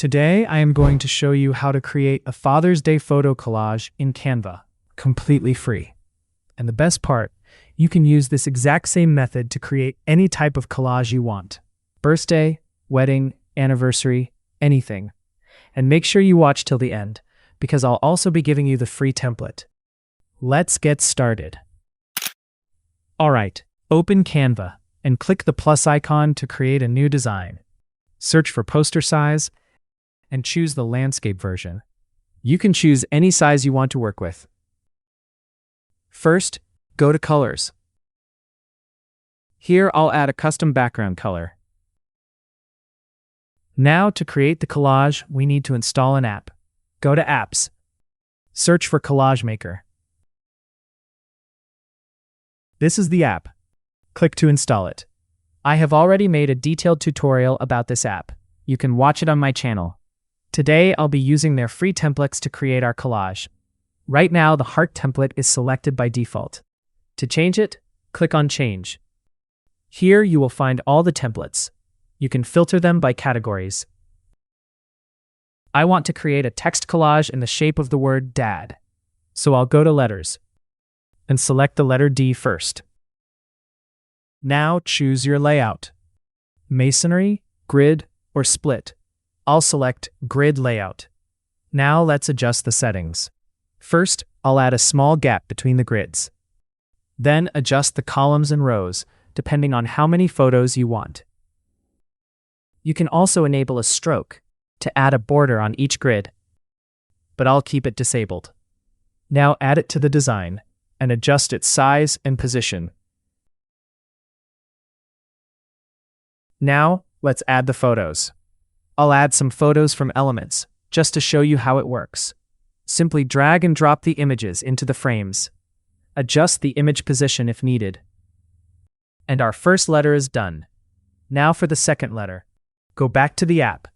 Today, I am going to show you how to create a Father's Day photo collage in Canva, completely free. And the best part, you can use this exact same method to create any type of collage you want. Birthday, wedding, anniversary, anything. And make sure you watch till the end, because I'll also be giving you the free template. Let's get started. Alright, open Canva and click the plus icon to create a new design. Search for poster size and choose the landscape version. You can choose any size you want to work with. First, go to Colors. Here I'll add a custom background color. Now to create the collage, we need to install an app. Go to Apps. Search for Collage Maker. This is the app. Click to install it. I have already made a detailed tutorial about this app. You can watch it on my channel. Today, I'll be using their free templates to create our collage. Right now, the heart template is selected by default. To change it, click on Change. Here, you will find all the templates. You can filter them by categories. I want to create a text collage in the shape of the word Dad. So I'll go to Letters and select the letter D first. Now choose your layout. Masonry, grid, or split. I'll select Grid Layout. Now let's adjust the settings. First, I'll add a small gap between the grids. Then adjust the columns and rows, depending on how many photos you want. You can also enable a stroke to add a border on each grid, but I'll keep it disabled. Now add it to the design and adjust its size and position. Now, let's add the photos. I'll add some photos from Elements, just to show you how it works. Simply drag and drop the images into the frames. Adjust the image position if needed. And our first letter is done. Now for the second letter. Go back to the app.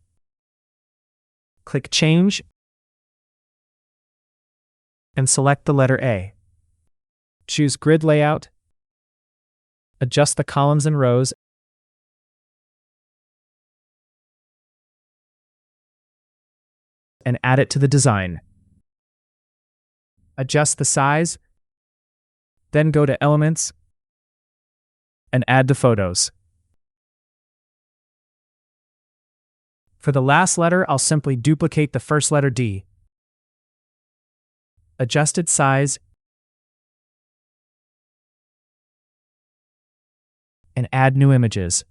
Click Change and select the letter A. Choose Grid Layout. Adjust the columns and rows and add it to the design. Adjust the size, then go to Elements and add the photos. For the last letter, I'll simply duplicate the first letter D. Adjust its size and add new images.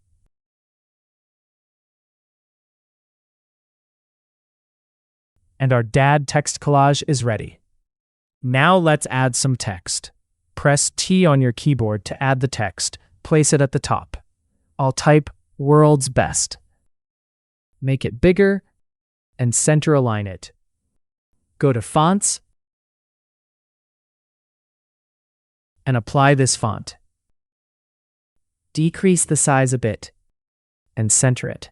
And our Dad text collage is ready. Now let's add some text. Press T on your keyboard to add the text. Place it at the top. I'll type World's Best. Make it bigger and center align it. Go to Fonts and apply this font. Decrease the size a bit and center it.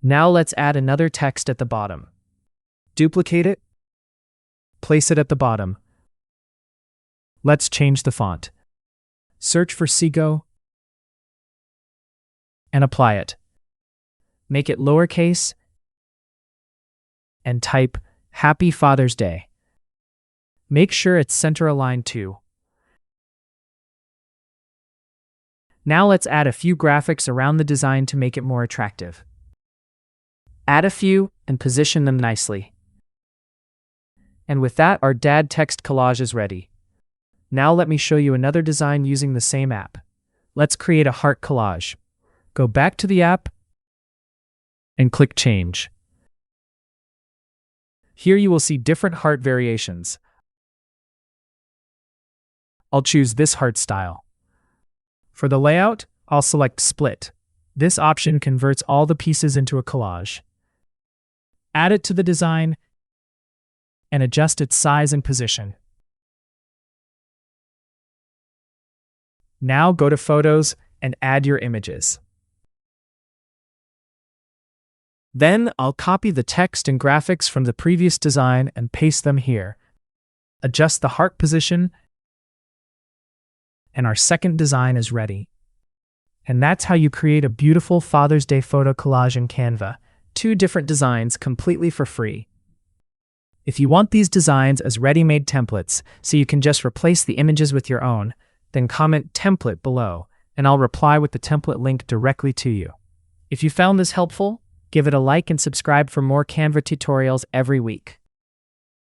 Now let's add another text at the bottom. Duplicate it. Place it at the bottom. Let's change the font. Search for Seago and apply it. Make it lowercase and type Happy Father's Day. Make sure it's center aligned too. Now let's add a few graphics around the design to make it more attractive. Add a few and position them nicely. And with that, our Dad text collage is ready. Now let me show you another design using the same app. Let's create a heart collage. Go back to the app and click Change. Here you will see different heart variations. I'll choose this heart style. For the layout, I'll select Split. This option converts all the pieces into a collage. Add it to the design and adjust its size and position. Now go to Photos and add your images. Then I'll copy the text and graphics from the previous design and paste them here. Adjust the heart position, and our second design is ready. And that's how you create a beautiful Father's Day photo collage in Canva. 2 different designs completely for free. If you want these designs as ready-made templates so you can just replace the images with your own, then comment template below, and I'll reply with the template link directly to you. If you found this helpful, give it a like and subscribe for more Canva tutorials every week.